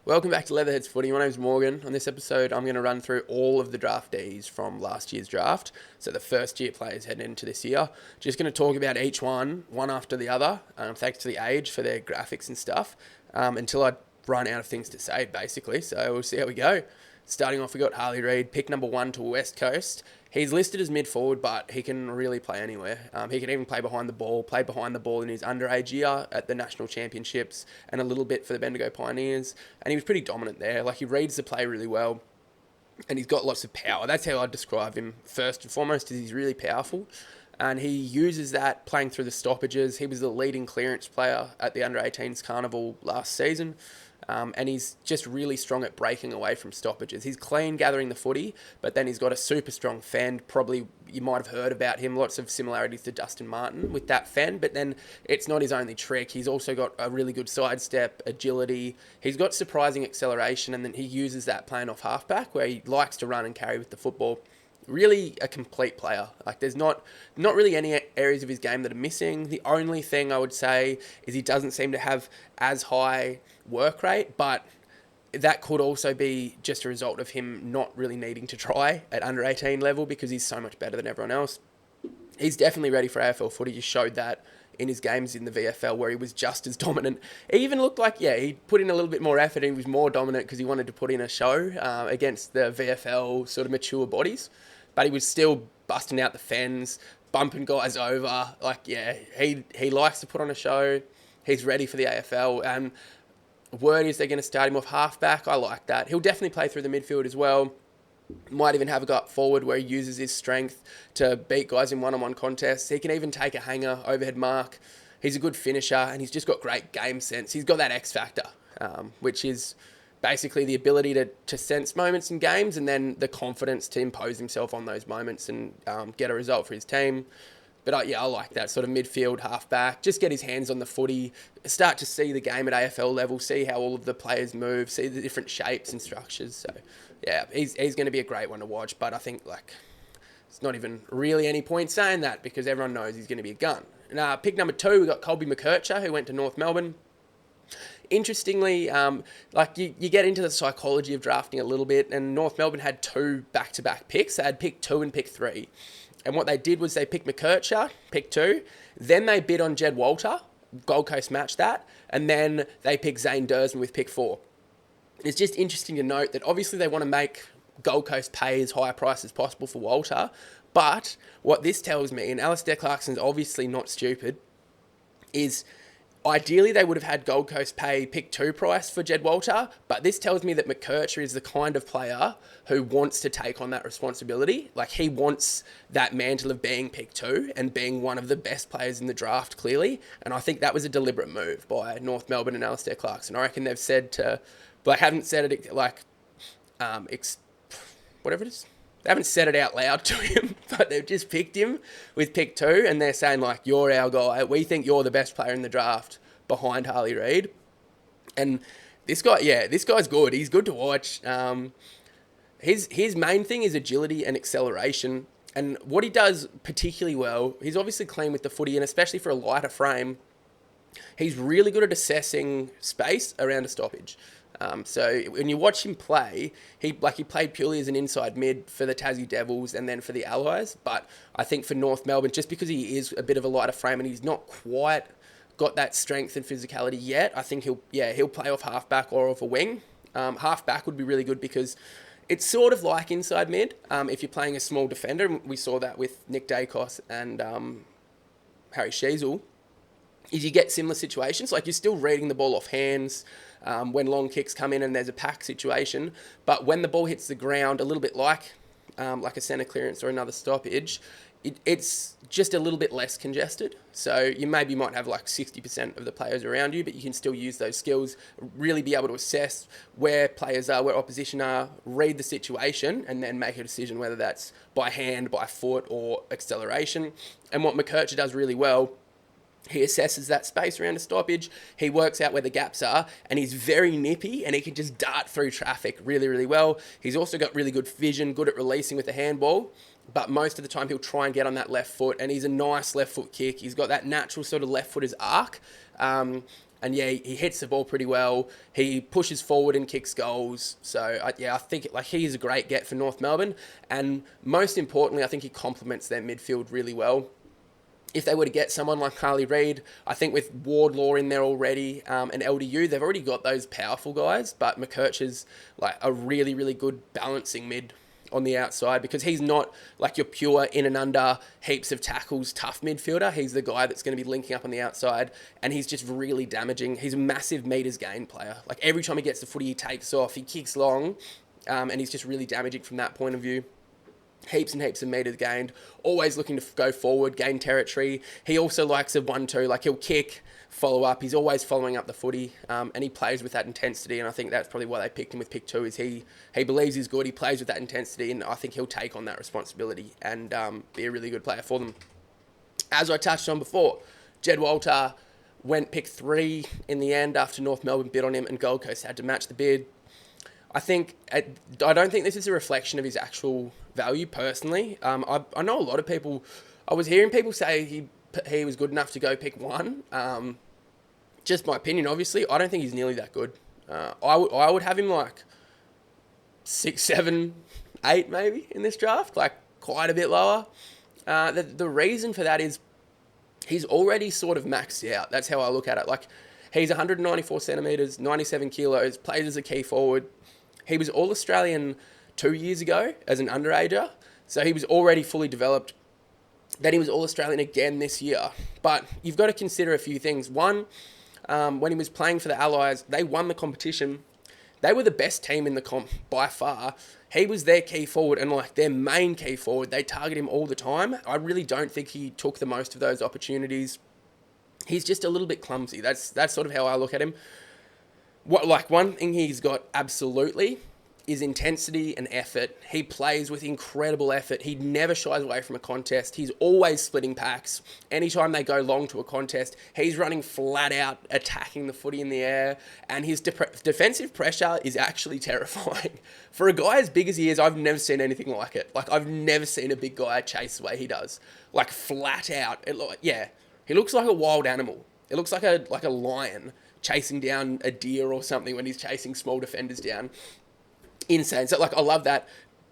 Welcome back to Leatherheads Footy. My name's Morgan. On this episode, I'm going to run through all of the draftees from last year's draft. So the first year players heading into this year. Just going to talk about each one after the other, thanks to the age for their graphics and stuff, until I run out of things to say, basically. So we'll see how we go. Starting off, we got Harley Reid, pick number 1 to West Coast. He's listed as mid-forward, but he can really play anywhere. He can even play behind the ball, played behind the ball in his underage year at the National Championships and a little bit for the Bendigo Pioneers. And he was pretty dominant there. Like, he reads the play really well and he's got lots of power. That's how I'd describe him first and foremost, is he's really powerful. And he uses that playing through the stoppages. He was the leading clearance player at the Under-18s Carnival last season. And he's just really strong at breaking away from stoppages. He's clean gathering the footy, but then he's got a super strong fend. Probably you might have heard about him. Lots of similarities to Dustin Martin with that fend, but then it's not his only trick. He's also got a really good sidestep, agility. He's got surprising acceleration, and then he uses that playing off halfback where he likes to run and carry with the football. Really a complete player. Like, there's not really any areas of his game that are missing. The only thing I would say is he doesn't seem to have as high work rate, but that could also be just a result of him not really needing to try at under 18 level because he's so much better than everyone else. He's definitely ready for AFL footy. He showed that in his games in the VFL where he was just as dominant. He even looked like, he put in a little bit more effort and he was more dominant because he wanted to put in a show against the VFL sort of mature bodies. But he was still busting out the fens, bumping guys over. He likes to put on a show. He's ready for the AFL. And word is they're going to start him off halfback. I like that. He'll definitely play through the midfield as well. Might even have a go up forward where he uses his strength to beat guys in one-on-one contests. He can even take a hanger, overhead mark. He's a good finisher, and he's just got great game sense. He's got that X factor, which is basically the ability to sense moments in games and then the confidence to impose himself on those moments and get a result for his team. But I like that sort of midfield, halfback. Just get his hands on the footy, start to see the game at AFL level, see how all of the players move, see the different shapes and structures. So, he's going to be a great one to watch. But I think, it's not even really any point saying that because everyone knows he's going to be a gun. And pick number 2, we got Colby McKercher, who went to North Melbourne. Interestingly, you get into the psychology of drafting a little bit, and North Melbourne had 2 back-to-back picks. They had pick 2 and pick 3. And what they did was they picked McKercher, pick 2. Then they bid on Jed Walter. Gold Coast matched that. And then they picked Zane Duursma with pick 4. It's just interesting to note that obviously they want to make Gold Coast pay as high a price as possible for Walter. But what this tells me, and Alistair Clarkson's obviously not stupid, is ideally they would have had Gold Coast pay pick 2 price for Jed Walter, but this tells me that McKercher is the kind of player who wants to take on that responsibility. Like, he wants that mantle of being pick 2 and being one of the best players in the draft, clearly. And I think that was a deliberate move by North Melbourne and Alistair Clarkson. I reckon they've said to, but they haven't said it whatever it is. They haven't said it out loud to him, but they've just picked him with pick 2, and they're saying, you're our guy. We think you're the best player in the draft behind Harley Reid. And this guy's good. He's good to watch. His main thing is agility and acceleration. And what he does particularly well, he's obviously clean with the footy, and especially for a lighter frame, he's really good at assessing space around a stoppage. So when you watch him play, he played purely as an inside mid for the Tassie Devils and then for the Allies. But I think for North Melbourne, just because he is a bit of a lighter frame and he's not quite got that strength and physicality yet, I think he'll play off halfback or off a wing. Halfback would be really good because it's sort of like inside mid if you're playing a small defender. We saw that with Nick Dacos and Harry Sheasel. Is you get similar situations, like you're still reading the ball off hands when long kicks come in and there's a pack situation, but when the ball hits the ground, a little bit like a centre clearance or another stoppage, it's just a little bit less congested. So you might have 60% of the players around you, but you can still use those skills, really be able to assess where players are, where opposition are, read the situation, and then make a decision whether that's by hand, by foot, or acceleration. And what McKercher does really well, he assesses that space around a stoppage, he works out where the gaps are, and he's very nippy, and he can just dart through traffic really, really well. He's also got really good vision, good at releasing with the handball, but most of the time he'll try and get on that left foot, and he's a nice left foot kick. He's got that natural sort of left footer's arc, And yeah, he hits the ball pretty well. He pushes forward and kicks goals. So I think like he is a great get for North Melbourne. And most importantly, I think he complements their midfield really well. If they were to get someone like Reid, I think with Wardlaw in there already, and LDU, they've already got those powerful guys. But McKercher's like a really, really good balancing mid on the outside, because he's not like your pure in and under heaps of tackles tough midfielder. He's the guy that's going to be linking up on the outside, and he's just really damaging. He's a massive meters gain player. Like every time he gets the footy, he takes off, he kicks long, and he's just really damaging from that point of view. Heaps and heaps of meters gained, always looking to go forward, gain territory. He also likes a 1-2, like he'll kick, follow up. He's always following up the footy, and he plays with that intensity, and I think that's probably why they picked him with pick 2, is he believes he's good, he plays with that intensity, and I think he'll take on that responsibility and be a really good player for them. As I touched on before, Jed Walter went pick 3 in the end after North Melbourne bid on him and Gold Coast had to match the bid. I don't think this is a reflection of his actual value personally. I know a lot of people, I was hearing people say he was good enough to go pick 1. Just my opinion, obviously. I don't think he's nearly that good. I would have him like 6, 7, 8 maybe in this draft, like quite a bit lower. The reason for that is he's already sort of maxed out. That's how I look at it. Like he's 194 centimetres, 97 kilos, plays as a key forward. He was All-Australian 2 years ago as an underager, so he was already fully developed. Then he was All-Australian again this year. But you've got to consider a few things. One, when he was playing for the Allies, they won the competition. They were the best team in the comp by far. He was their key forward and like their main key forward. They target him all the time. I really don't think he took the most of those opportunities. He's just a little bit clumsy. That's sort of how I look at him. One thing he's got absolutely is intensity and effort. He plays with incredible effort. He never shies away from a contest. He's always splitting packs. Anytime they go long to a contest, he's running flat out, attacking the footy in the air, and his defensive pressure is actually terrifying. For a guy as big as he is, I've never seen anything like it. Like, I've never seen a big guy chase the way he does. Like, flat out. He looks like a wild animal. It looks like a lion chasing down a deer or something when he's chasing small defenders down. Insane. So, like, I love that.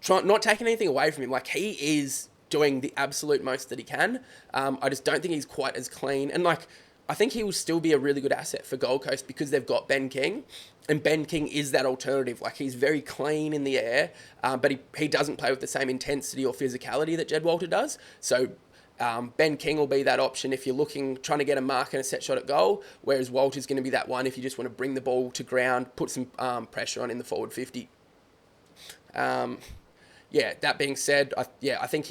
Not taking anything away from him. Like, he is doing the absolute most that he can. I just don't think he's quite as clean. And, like, I think he will still be a really good asset for Gold Coast because they've got Ben King. And Ben King is that alternative. Like, he's very clean in the air, but he doesn't play with the same intensity or physicality that Jed Walter does. So, Ben King will be that option if you're trying to get a mark and a set shot at goal, whereas Walter's going to be that one if you just want to bring the ball to ground, put some pressure on in the forward 50. That being said, I think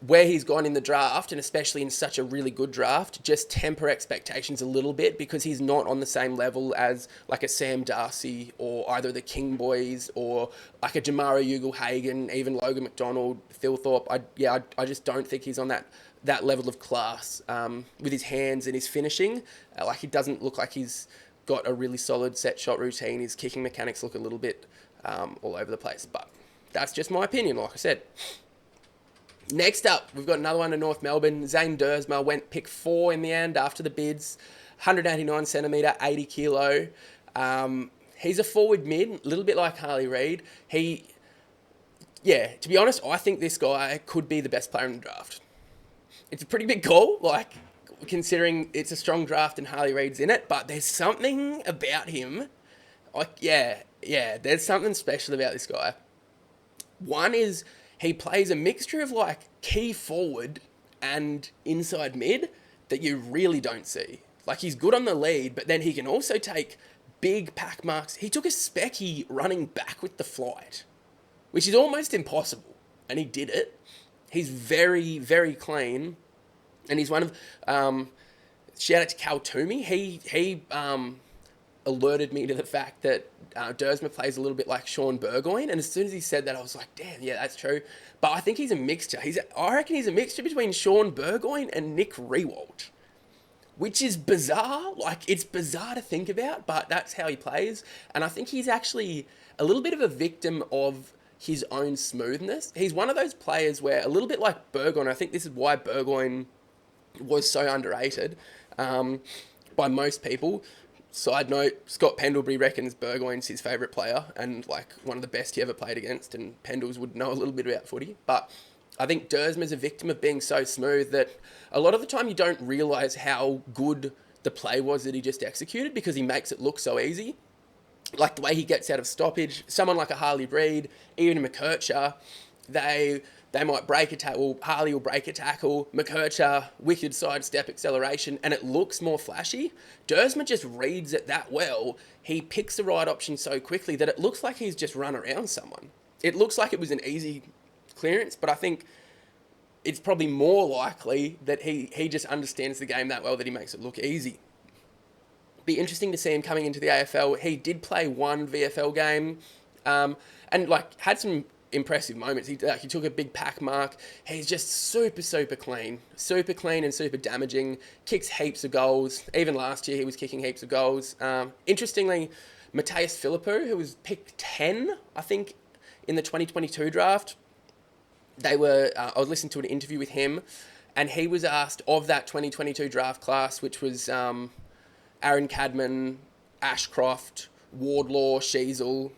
where he's gone in the draft, and especially in such a really good draft, just temper expectations a little bit because he's not on the same level as like a Sam Darcy or either the King boys or like a Jamara Ugle-Hagan, even Logan McDonald, Phil Thorpe. I just don't think he's on that level of class with his hands and his finishing. Like, he doesn't look like he's got a really solid set shot routine. His kicking mechanics look a little bit all over the place, but that's just my opinion, like I said. Next up, we've got another one in North Melbourne. Zane Duursma went pick 4 in the end after the bids. 189 centimetre, 80 kilo. He's a forward mid, a little bit like Reid. To be honest, I think this guy could be the best player in the draft. It's a pretty big call, like, considering it's a strong draft and Reid's in it, but there's something about him. There's something special about this guy. One is he plays a mixture of like key forward and inside mid that you really don't see. Like, he's good on the lead, but then he can also take big pack marks. He took a specky running back with the flight, which is almost impossible, and he did it. He's very, very clean, and he's one of shout out to Cal Toomey. He alerted me to the fact that Duursma plays a little bit like Sean Burgoyne, and as soon as he said that, I was like, damn, yeah, that's true. But I think he's a mixture. I reckon he's a mixture between Sean Burgoyne and Nick Riewoldt, which is bizarre. Like, it's bizarre to think about, but that's how he plays. And I think he's actually a little bit of a victim of his own smoothness. He's one of those players where, a little bit like Burgoyne, I think this is why Burgoyne was so underrated. by most people. Side note, Scott Pendlebury reckons Burgoyne's his favourite player and like one of the best he ever played against, and Pendles would know a little bit about footy. But I think Duursma's a victim of being so smooth that a lot of the time you don't realise how good the play was that he just executed because he makes it look so easy. Like the way he gets out of stoppage, someone like a Harley Reid, even a McKercher, they might break a tackle, Harley will break a tackle, McKercher, wicked sidestep acceleration, and it looks more flashy. Duursma just reads it that well. He picks the right option so quickly that it looks like he's just run around someone. It looks like it was an easy clearance, but I think it's probably more likely that he just understands the game that well that he makes it look easy. Be interesting to see him coming into the AFL. He did play one VFL game, and like had some impressive moments. He took a big pack mark. He's just super clean and super damaging. Kicks heaps of goals. Even last year he was kicking heaps of goals. Interestingly, Mateus Philippou, who was picked 10, I think, in the 2022 draft. I was listening to an interview with him, and he was asked of that 2022 draft class, which was Aaron Cadman, Ashcroft, Wardlaw, Sheasel,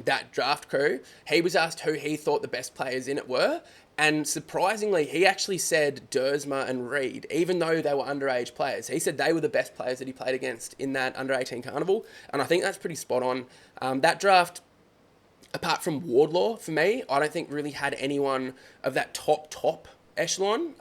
that draft crew. He was asked who he thought the best players in it were, and surprisingly, he actually said Duursma and Reid, even though they were underage players. He said they were the best players that he played against in that under-18 carnival, and I think that's pretty spot on. That draft, apart from Wardlaw, for me, I don't think really had anyone of that top echelon,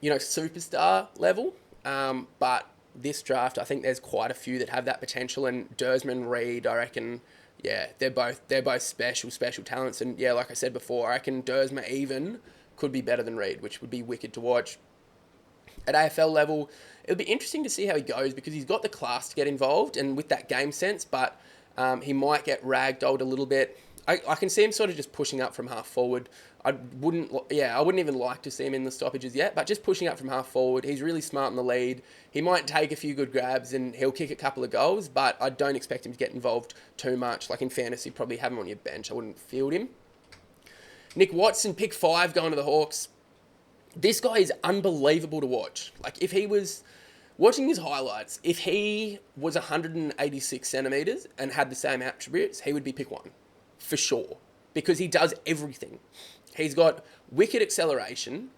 superstar level. But this draft, I think there's quite a few that have that potential, and Duursma and Reid, I reckon, yeah, they're both special talents. And yeah, like I said before, I reckon Duursma even could be better than Reid, which would be wicked to watch. At AFL level, it'll be interesting to see how he goes because he's got the class to get involved and with that game sense, but he might get ragdolled a little bit. I can see him sort of just pushing up from half forward. I wouldn't even like to see him in the stoppages yet, but just pushing up from half forward. He's really smart in the lead. He might take a few good grabs and he'll kick a couple of goals, but I don't expect him to get involved too much. Like in fairness, you'd probably have him on your bench. I wouldn't field him. Nick Watson, pick 5 going to the Hawks. This guy is unbelievable to watch. Like if he was watching his highlights, if he was 186 centimetres and had the same attributes, he would be pick 1. For sure, because he does everything. He's got wicked acceleration.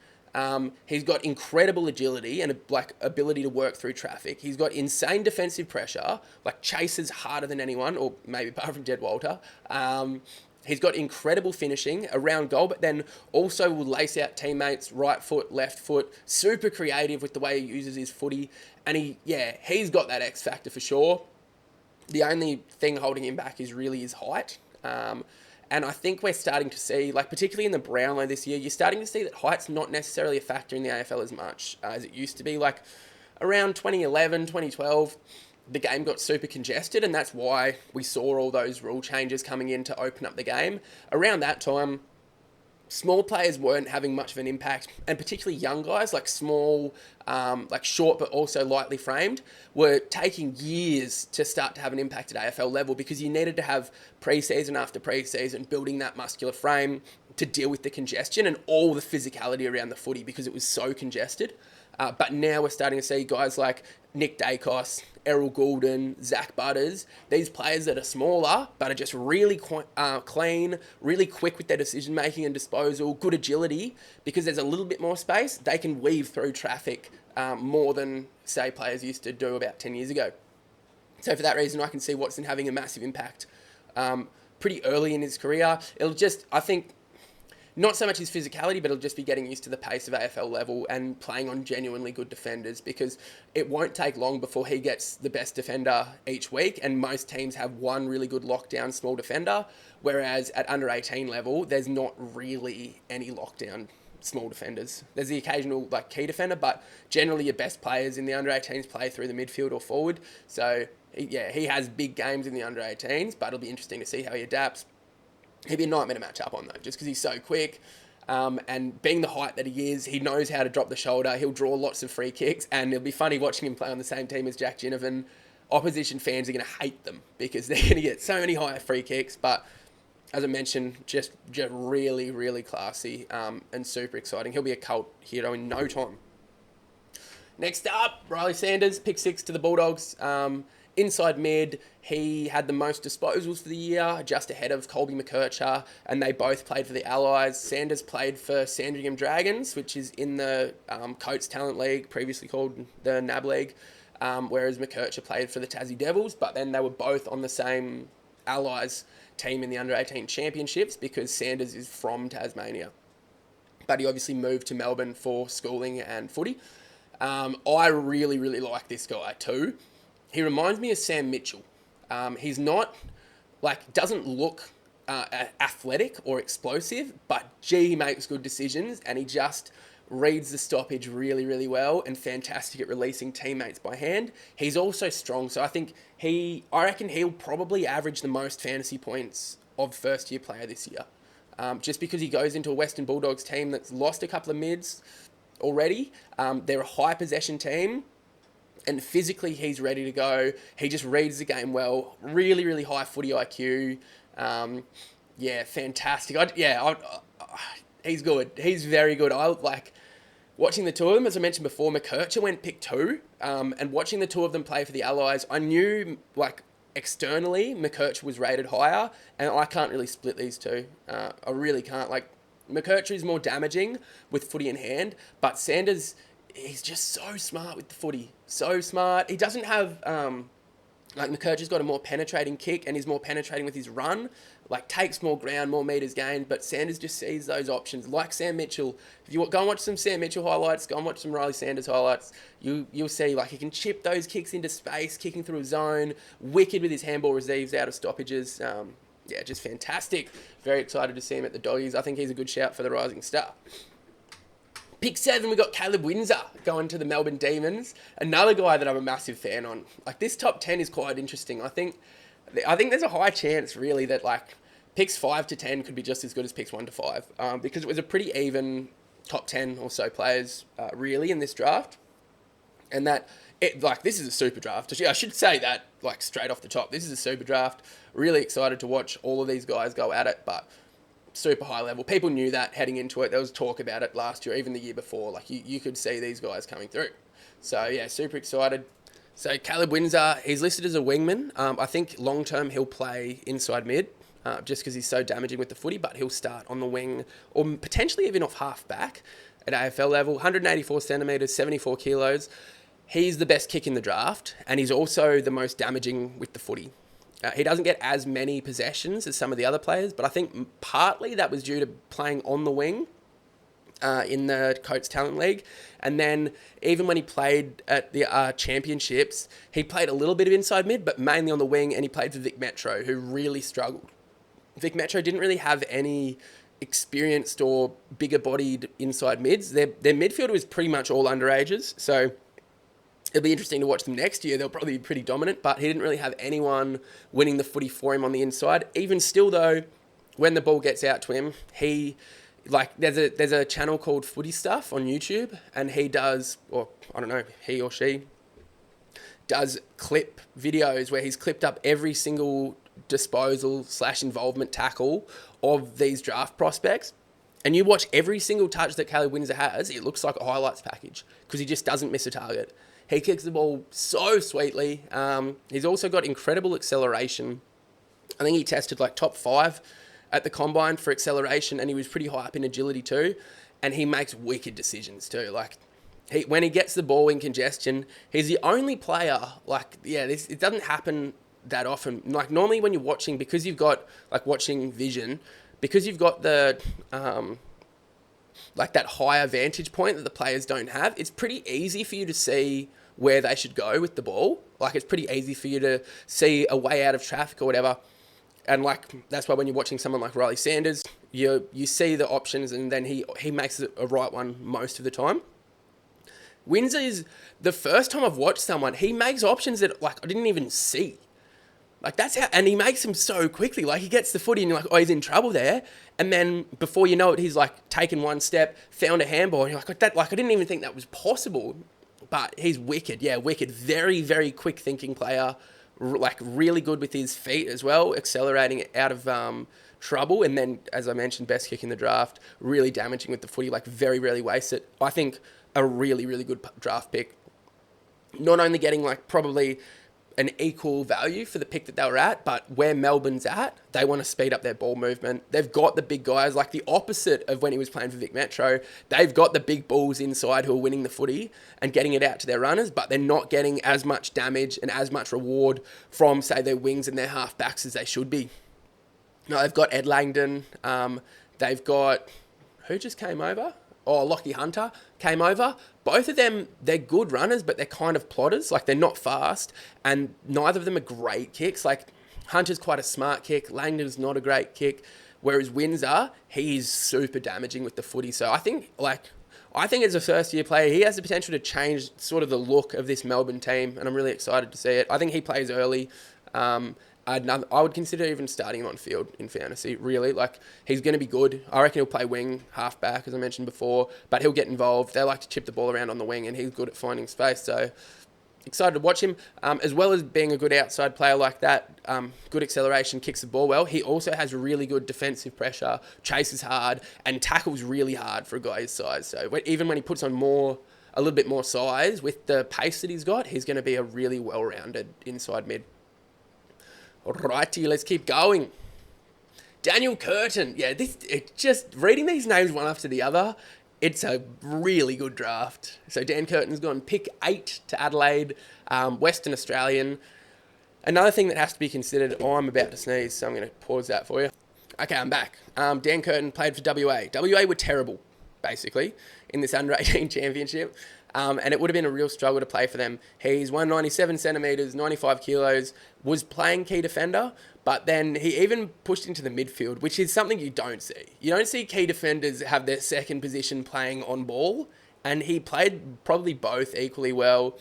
He's got incredible agility and ability to work through traffic. He's got insane defensive pressure, like chases harder than anyone, or maybe apart from Jed Walter. He's got incredible finishing around goal, but then also will lace out teammates, right foot, left foot. Super creative with the way he uses his footy, and he's got that X factor for sure. The only thing holding him back is really his height. And I think we're starting to see, like particularly in the Brownlow this year, you're starting to see that height's not necessarily a factor in the AFL as much as it used to be. Like around 2011, 2012, the game got super congested, and that's why we saw all those rule changes coming in to open up the game. Around that time, small players weren't having much of an impact, and particularly young guys, like small, like short but also lightly framed, were taking years to start to have an impact at AFL level because you needed to have pre-season after pre-season building that muscular frame to deal with the congestion and all the physicality around the footy because it was so congested. But now we're starting to see guys like Nick Dacos, Errol Goulden, Zach Butters, these players that are smaller but are just really clean, really quick with their decision-making and disposal, good agility, because there's a little bit more space. They can weave through traffic more than, say, players used to do about 10 years ago. So for that reason, I can see Watson having a massive impact pretty early in his career. It'll just, I think, not so much his physicality, but it'll just be getting used to the pace of AFL level and playing on genuinely good defenders because it won't take long before he gets the best defender each week, and most teams have one really good lockdown small defender, whereas at under 18 level, there's not really any lockdown small defenders. There's the occasional like key defender, but generally your best players in the under 18s play through the midfield or forward. So yeah, he has big games in the under 18s, but it'll be interesting to see how he adapts. He'd be a nightmare to match up on, though, just because he's so quick. And being the height that he is, he knows how to drop the shoulder. He'll draw lots of free kicks, and it'll be funny watching him play on the same team as Jack Ginnivan. Opposition fans are going to hate them because they're going to get so many high free kicks. But as I mentioned, just really, really classy and super exciting. He'll be a cult hero in no time. Next up, Ryley Sanders, pick 6 to the Bulldogs. Inside mid, he had the most disposals for the year, just ahead of Colby McKercher, and they both played for the Allies. Sanders played for Sandringham Dragons, which is in the Coates Talent League, previously called the NAB League, whereas McKercher played for the Tassie Devils, but then they were both on the same Allies team in the Under-18 Championships because Sanders is from Tasmania. But he obviously moved to Melbourne for schooling and footy. I really, really like this guy too. He reminds me of Sam Mitchell. He's not, doesn't look athletic or explosive, but gee, he makes good decisions and he just reads the stoppage really, really well and fantastic at releasing teammates by hand. He's also strong, so I reckon he'll probably average the most fantasy points of first-year player this year. Just because he goes into a Western Bulldogs team that's lost a couple of mids already. They're a high possession team. And physically, he's ready to go. He just reads the game well. Really, really high footy IQ. Fantastic. He's good. He's very good. I like watching the two of them. As I mentioned before, McKercher went pick 2. And watching the two of them play for the Allies, I knew, externally, McKercher was rated higher. And I can't really split these two. I really can't. McKercher is more damaging with footy in hand. But Sanders, he's just so smart with the footy. So smart. He doesn't have, McKercher's got a more penetrating kick and he's more penetrating with his run. Takes more ground, more metres gained. But Sanders just sees those options. Like Sam Mitchell. If you go and watch some Sam Mitchell highlights, go and watch some Ryley Sanders highlights, you'll see, he can chip those kicks into space, kicking through a zone. Wicked with his handball receives out of stoppages. Just fantastic. Very excited to see him at the Doggies. I think he's a good shout for the Rising Star. Pick 7, we got Caleb Windsor going to the Melbourne Demons. Another guy that I'm a massive fan on. This top 10 is quite interesting. I think there's a high chance, really, that picks 5 to 10 could be just as good as picks 1 to 5. Because it was a pretty even top 10 or so players, really, in this draft. And that, this is a super draft. I should say that, straight off the top. This is a super draft. Really excited to watch all of these guys go at it, but super high level. People knew that heading into it. There was talk about it last year, even the year before. You could see these guys coming through. So, super excited. So, Caleb Windsor, he's listed as a wingman. I think long-term he'll play inside mid, just because he's so damaging with the footy, but he'll start on the wing or potentially even off half-back at AFL level. 184 centimetres, 74 kilos. He's the best kick in the draft, and he's also the most damaging with the footy. He doesn't get as many possessions as some of the other players, but I think partly that was due to playing on the wing in the Coates Talent League. And then even when he played at the championships, he played a little bit of inside mid, but mainly on the wing, and he played for Vic Metro, who really struggled. Vic Metro didn't really have any experienced or bigger-bodied inside mids. Their midfielder was pretty much all underages, so it'll be interesting to watch them next year. They'll probably be pretty dominant, but he didn't really have anyone winning the footy for him on the inside. Even still, though, when the ball gets out to him, there's a channel called Footy Stuff on YouTube, and he does, or I don't know, he or she does clip videos where he's clipped up every single disposal/involvement tackle of these draft prospects. And you watch every single touch that Caleb Windsor has, it looks like a highlights package because he just doesn't miss a target. He kicks the ball so sweetly. He's also got incredible acceleration. I think he tested top 5 at the combine for acceleration, and he was pretty high up in agility too. And he makes wicked decisions too. When he gets the ball in congestion, he's the only player. It doesn't happen that often. Normally when you're watching, because you've got watching vision, because you've got the that higher vantage point that the players don't have, it's pretty easy for you to see where they should go with the ball. It's pretty easy for you to see a way out of traffic or whatever. And that's why when you're watching someone like Ryley Sanders, you see the options and then he makes a right one most of the time. Windsor is the first time I've watched someone, he makes options that I didn't even see. That's how, and he makes them so quickly. He gets the footy and you're he's in trouble there. And then before you know it, he's taken one step, found a handball, and you're I didn't even think that was possible. But he's wicked. Yeah, wicked. Very, very quick thinking player. Really good with his feet as well, accelerating out of trouble. And then, as I mentioned, best kick in the draft, really damaging with the footy, very rarely wastes it. I think a really, really good draft pick. not only getting like probably an equal value for the pick that they were at, but where Melbourne's at, they want to speed up their ball movement. They've got the big guys, like the opposite of when he was playing for Vic Metro. They've got the big balls inside who are winning the footy and getting it out to their runners, but they're not getting as much damage and as much reward from, say, their wings and their half-backs as they should be. No, they've got Ed Langdon. They've got... Who just came over? Oh, Lockie Hunter came over. Both of them, they're good runners, but they're kind of plotters. Like, they're not fast, and neither of them are great kicks. Like, Hunter's quite a smart kick. Langdon's not a great kick. Whereas Windsor, he's super damaging with the footy. So I think as a first-year player, he has the potential to change sort of the look of this Melbourne team, and I'm really excited to see it. I think he plays early. I would consider even starting him on field in fantasy, really. Like, he's going to be good. I reckon he'll play wing, half-back, as I mentioned before, but he'll get involved. They like to chip the ball around on the wing, and he's good at finding space. So, excited to watch him. As well as being a good outside player like that, good acceleration, kicks the ball well, he also has really good defensive pressure, chases hard, and tackles really hard for a guy his size. So, even when he puts on a little bit more size, with the pace that he's got, he's going to be a really well-rounded inside mid. Alrighty, let's keep going. Daniel Curtin. Yeah, just reading these names one after the other, it's a really good draft. So Dan Curtin's gone pick 8 to Adelaide, Western Australian. Another thing that has to be considered, I'm about to sneeze, so I'm going to pause that for you. Okay, I'm back. Dan Curtin played for WA. WA were terrible, basically, in this under-18 championship. And it would have been a real struggle to play for them. He's 197 centimetres, 95 kilos, was playing key defender, but then he even pushed into the midfield, which is something you don't see. You don't see key defenders have their second position playing on ball, and he played probably both equally well.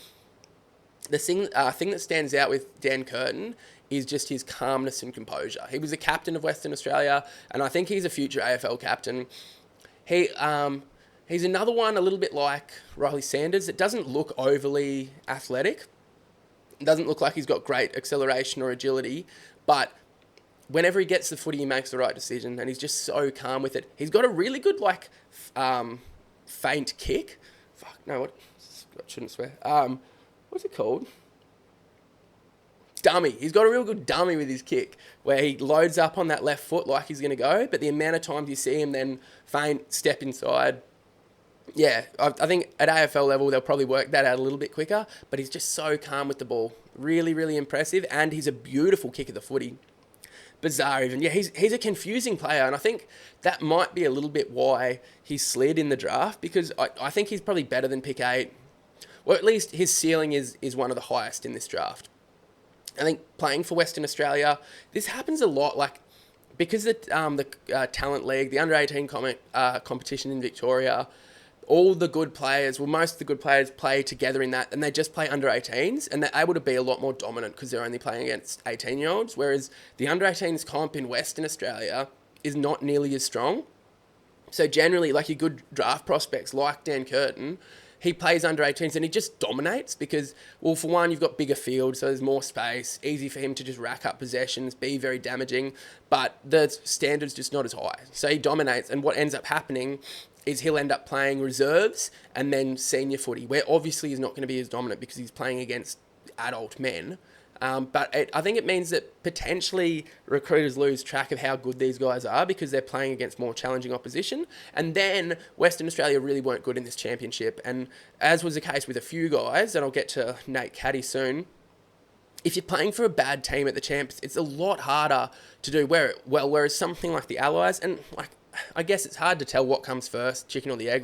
The thing that stands out with Dan Curtin is just his calmness and composure. He was a captain of Western Australia, and I think he's a future AFL captain. He's another one a little bit like Ryley Sanders. It doesn't look overly athletic. It doesn't look like he's got great acceleration or agility, but whenever he gets the footy, he makes the right decision, and he's just so calm with it. He's got a really good, feint kick. I shouldn't swear. What's it called? Dummy. He's got a real good dummy with his kick, where he loads up on that left foot like he's going to go, but the amount of times you see him then feint, step inside. Yeah, I think at AFL level, they'll probably work that out a little bit quicker, but he's just so calm with the ball. Really, really impressive, and he's a beautiful kick of the footy. Bizarre even. Yeah, he's a confusing player, and I think that might be a little bit why he slid in the draft, because I think he's probably better than pick 8. Or at least his ceiling is one of the highest in this draft. I think playing for Western Australia, this happens a lot, because the Talent League, the under-18 competition in Victoria, all the good players, most of the good players play together in that, and they just play under-18s, and they're able to be a lot more dominant because they're only playing against 18-year-olds, whereas the under-18s comp in Western Australia is not nearly as strong. So generally, your good draft prospects like Dan Curtin, he plays under-18s and he just dominates because, well, for one, you've got bigger field, so there's more space, easy for him to just rack up possessions, be very damaging, but the standard's just not as high. So he dominates, and what ends up happening is he'll end up playing reserves and then senior footy, where obviously he's not going to be as dominant because he's playing against adult men. But I think it means that potentially recruiters lose track of how good these guys are because they're playing against more challenging opposition. And then Western Australia really weren't good in this championship. And as was the case with a few guys, and I'll get to Nate Caddy soon, if you're playing for a bad team at the champs, it's a lot harder to do well, whereas something like the Allies, and I guess it's hard to tell what comes first, chicken or the egg.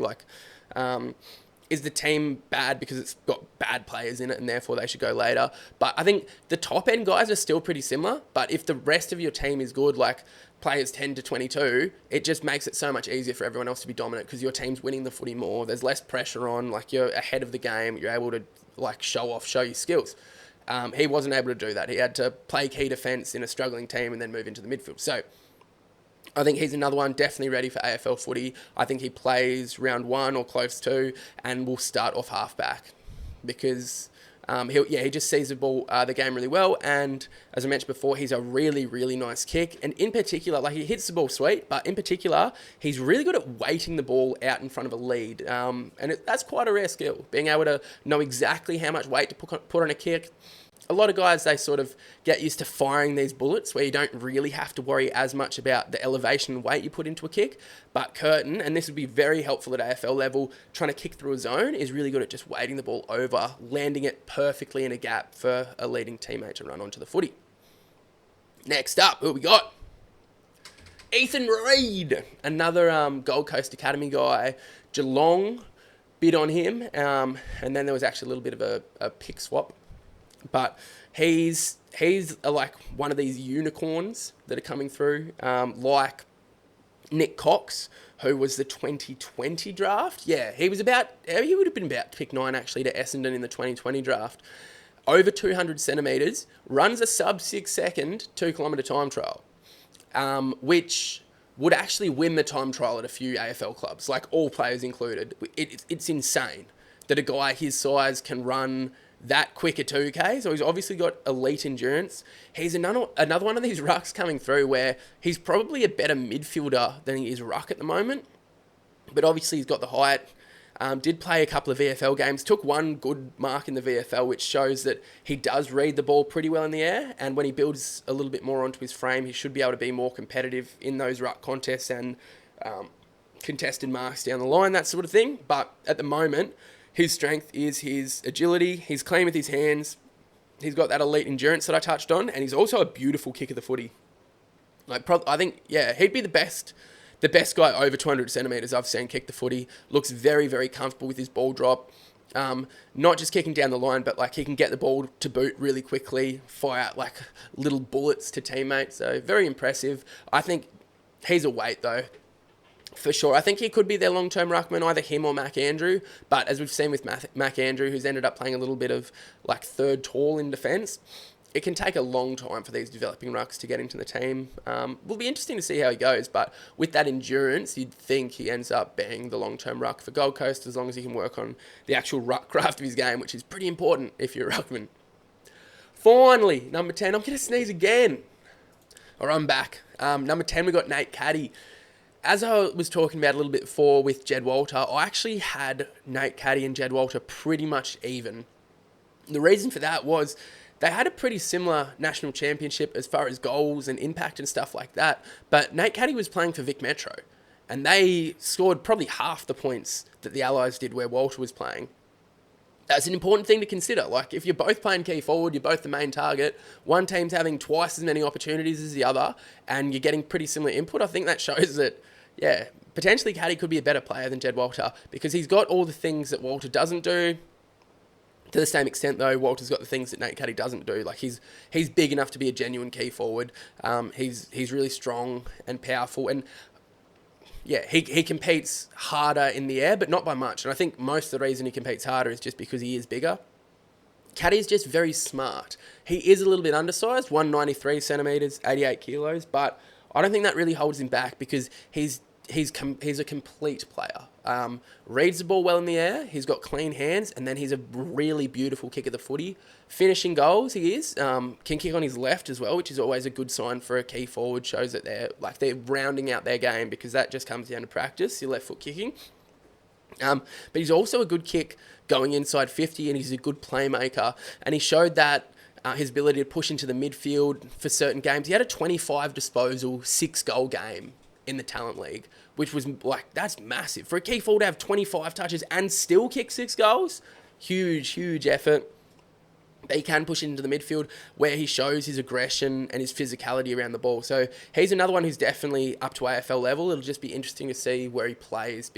Is the team bad because it's got bad players in it and therefore they should go later? But I think the top end guys are still pretty similar. But if the rest of your team is good, like players 10 to 22, it just makes it so much easier for everyone else to be dominant because your team's winning the footy more. There's less pressure on, you're ahead of the game. You're able to show your skills. He wasn't able to do that. He had to play key defence in a struggling team and then move into the midfield. So I think he's another one definitely ready for AFL footy. I think he plays round 1 or close to and will start off halfback because He just sees the game really well, and as I mentioned before, he's a really, really nice kick, and in particular, like he hits the ball sweet, but in particular, he's really good at weighting the ball out in front of a lead, that's quite a rare skill, being able to know exactly how much weight to put on a kick. A lot of guys, they sort of get used to firing these bullets where you don't really have to worry as much about the elevation and weight you put into a kick. But Curtin, and this would be very helpful at AFL level, trying to kick through a zone, is really good at just weighting the ball over, landing it perfectly in a gap for a leading teammate to run onto the footy. Next up, who we got? Ethan Reid, another Gold Coast Academy guy. Geelong bid on him, and then there was actually a little bit of a pick swap. But he's like one of these unicorns that are coming through, like Nick Cox, who was the 2020 draft. Yeah, he would have been about pick 9 actually to Essendon in the 2020 draft. Over 200 centimetres, runs a sub 6 second 2 kilometre time trial, which would actually win the time trial at a few AFL clubs, like all players included. It's insane that a guy his size can run that quick a 2K, so he's obviously got elite endurance. He's another one of these rucks coming through where he's probably a better midfielder than he is ruck at the moment, but obviously he's got the height. Did play a couple of VFL games, took one good mark in the VFL, which shows that he does read the ball pretty well in the air, and when he builds a little bit more onto his frame, he should be able to be more competitive in those ruck contests and contested marks down the line, that sort of thing. But at the moment, his strength is his agility. He's clean with his hands. He's got that elite endurance that I touched on, and he's also a beautiful kick of the footy. I think, he'd be the best guy over 200 centimetres I've seen kick the footy. Looks very, very comfortable with his ball drop. Not just kicking down the line, but like he can get the ball to boot really quickly, fire out like little bullets to teammates. So very impressive. I think he's a weight though. For sure. I think he could be their long-term ruckman, either him or Mac Andrew. But as we've seen with Mac Andrew, who's ended up playing a little bit of like third tall in defence, it can take a long time for these developing rucks to get into the team. Will be interesting to see how he goes, but with that endurance, you'd think he ends up being the long-term ruck for Gold Coast as long as he can work on the actual ruck craft of his game, which is pretty important if you're a ruckman. Finally, number 10. I'm going to sneeze again. Or I'm back. Number 10, we got Nate Caddy. As I was talking about a little bit before with Jed Walter, I actually had Nate Caddy and Jed Walter pretty much even. The reason for that was they had a pretty similar national championship as far as goals and impact and stuff like that, but Nate Caddy was playing for Vic Metro, and they scored probably half the points that the Allies did where Walter was playing. That's an important thing to consider. Like, if you're both playing key forward, you're both the main target, one team's having twice as many opportunities as the other, and you're getting pretty similar input, I think that shows that, potentially Caddy could be a better player than Jed Walter, because he's got all the things that Walter doesn't do. To the same extent, though, Walter's got the things that Nate Caddy doesn't do. Like, he's big enough to be a genuine key forward. He's really strong and powerful, and he competes harder in the air, but not by much. And I think most of the reason he competes harder is just because he is bigger. Caddy's just very smart. He is a little bit undersized, 193 centimetres, 88 kilos, but I don't think that really holds him back because he's a complete player. Reads the ball well in the air, he's got clean hands, and then he's a really beautiful kick of the footy. Finishing goals, he is. Can kick on his left as well, which is always a good sign for a key forward. Shows that they're rounding out their game, because that just comes down to practice, your left foot kicking. But he's also a good kick going inside 50, and he's a good playmaker. And he showed that his ability to push into the midfield for certain games. He had a 25 disposal, 6 goal game in the Talent League, which was that's massive. For a key forward to have 25 touches and still kick 6 goals, huge effort. But he can push into the midfield where he shows his aggression and his physicality around the ball. So he's another one who's definitely up to AFL level. It'll just be interesting to see where he plays,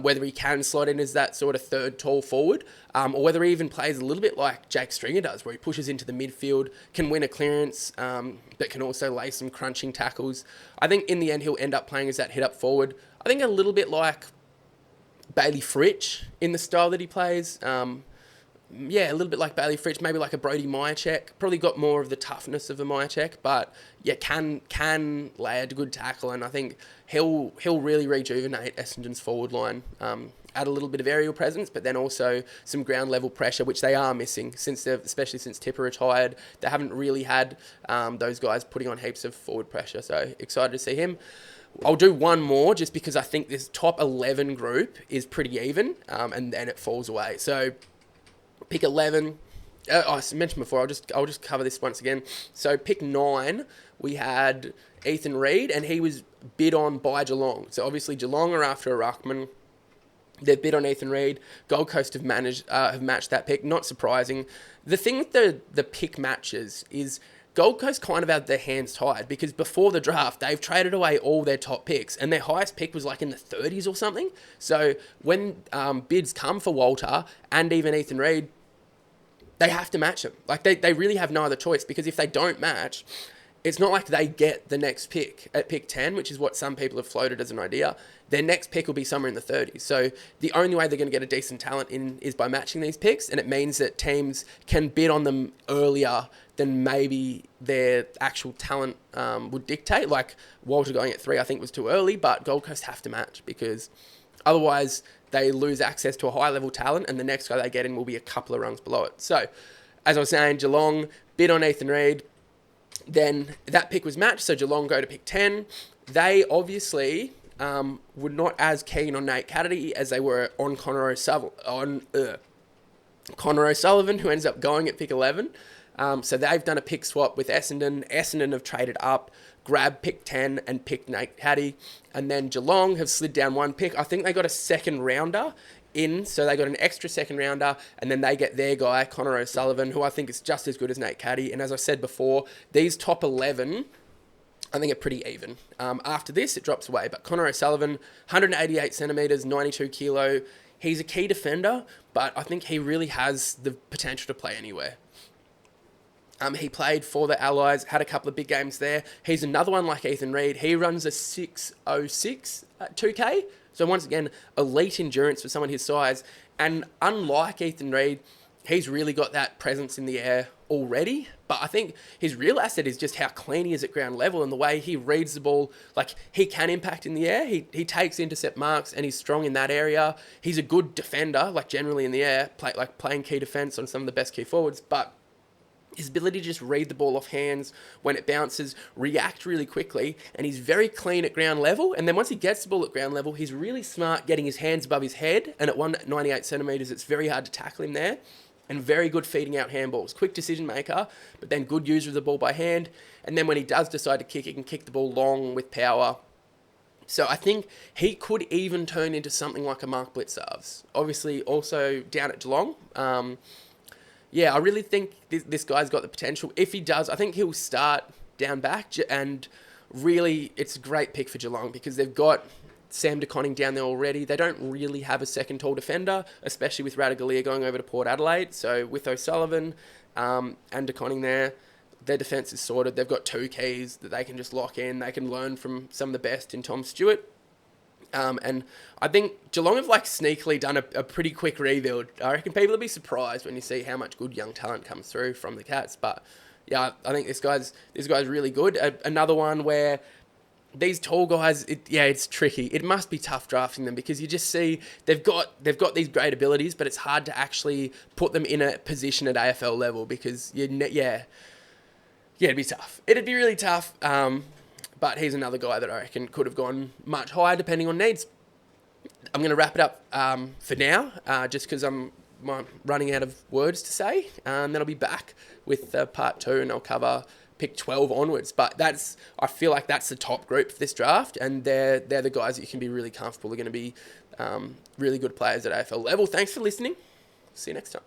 whether he can slot in as that sort of third tall forward, or whether he even plays a little bit like Jake Stringer does, where he pushes into the midfield, can win a clearance, but can also lay some crunching tackles. I think in the end he'll end up playing as that hit-up forward. I think a little bit like Bailey Fritsch in the style that he plays. A little bit like Bailey Fritsch, maybe like a Brody Myercheck. Probably got more of the toughness of a Myercheck, but can lay a good tackle, and I think he'll really rejuvenate Essendon's forward line add a little bit of aerial presence, but then also some ground level pressure, which they are missing especially since Tipper retired. They haven't really had those guys putting on heaps of forward pressure. So excited to see him. I'll do one more just because I think this top 11 group is pretty even, and then it falls away. So pick 11. I mentioned before. I'll just cover this once again. So pick 9, we had Ethan Reid, and he was bid on by Geelong. So obviously Geelong are after a ruckman. They've bid on Ethan Reid. Gold Coast have matched that pick. Not surprising. The thing with the pick matches is Gold Coast kind of had their hands tied because before the draft, they've traded away all their top picks and their highest pick was like in the 30s or something. So when bids come for Walter and even Ethan Reid, they have to match them. Like they really have no other choice because if they don't match, it's not like they get the next pick at pick 10, which is what some people have floated as an idea. Their next pick will be somewhere in the 30s. So the only way they're going to get a decent talent in is by matching these picks. And it means that teams can bid on them earlier than maybe their actual talent would dictate. Like Walter going at 3, I think was too early, but Gold Coast have to match because otherwise they lose access to a high level talent and the next guy they get in will be a couple of rungs below it. So as I was saying, Geelong bid on Ethan Reid. Then that pick was matched, so Geelong go to pick 10. They obviously were not as keen on Nate Caddy as they were on Connor O'Sullivan, who ends up going at pick 11. So they've done a pick swap with Essendon. Essendon have traded up, grabbed pick 10 and picked Nate Caddy. And then Geelong have slid down one pick. I think they got a second rounder in, so they got an extra second rounder, and then they get their guy, Connor O'Sullivan, who I think is just as good as Nate Caddy. And as I said before, these top 11, I think are pretty even. After this, it drops away. But Connor O'Sullivan, 188 centimetres, 92 kilo. He's a key defender, but I think he really has the potential to play anywhere. He played for the Allies, had a couple of big games there. He's another one like Ethan Reid. He runs a 6:06 at 2K. So once again, elite endurance for someone his size. And unlike Ethan Reid, he's really got that presence in the air already. But I think his real asset is just how clean he is at ground level and the way he reads the ball. Like, he can impact in the air. He takes intercept marks and he's strong in that area. He's a good defender, like generally in the air, playing key defence on some of the best key forwards. But his ability to just read the ball off hands when it bounces, react really quickly, and he's very clean at ground level. And then once he gets the ball at ground level, he's really smart getting his hands above his head. And at 198 centimetres, it's very hard to tackle him there. And very good feeding out handballs. Quick decision maker, but then good user of the ball by hand. And then when he does decide to kick, he can kick the ball long with power. So I think he could even turn into something like a Mark Blitzarves. Obviously, also down at Geelong. Yeah, I really think this guy's got the potential. If he does, I think he'll start down back. And really, it's a great pick for Geelong because they've got Sam De Koning down there already. They don't really have a second tall defender, especially with Radaglia going over to Port Adelaide. So with O'Sullivan and De Koning there, their defence is sorted. They've got 2 keys that they can just lock in. They can learn from some of the best in Tom Stewart. And I think Geelong have sneakily done a pretty quick rebuild. I reckon people will be surprised when you see how much good young talent comes through from the Cats. But yeah, I think this guy's really good. Another one where these tall guys, it's tricky. It must be tough drafting them because you just see they've got these great abilities, but it's hard to actually put them in a position at AFL level because it'd be tough. It'd be really tough. But he's another guy that I reckon could have gone much higher depending on needs. I'm going to wrap it up for now, just because I'm running out of words to say. And then I'll be back with part 2 and I'll cover pick 12 onwards. But I feel like that's the top group for this draft. And they're the guys that you can be really comfortable. They're going to be really good players at AFL level. Thanks for listening. See you next time.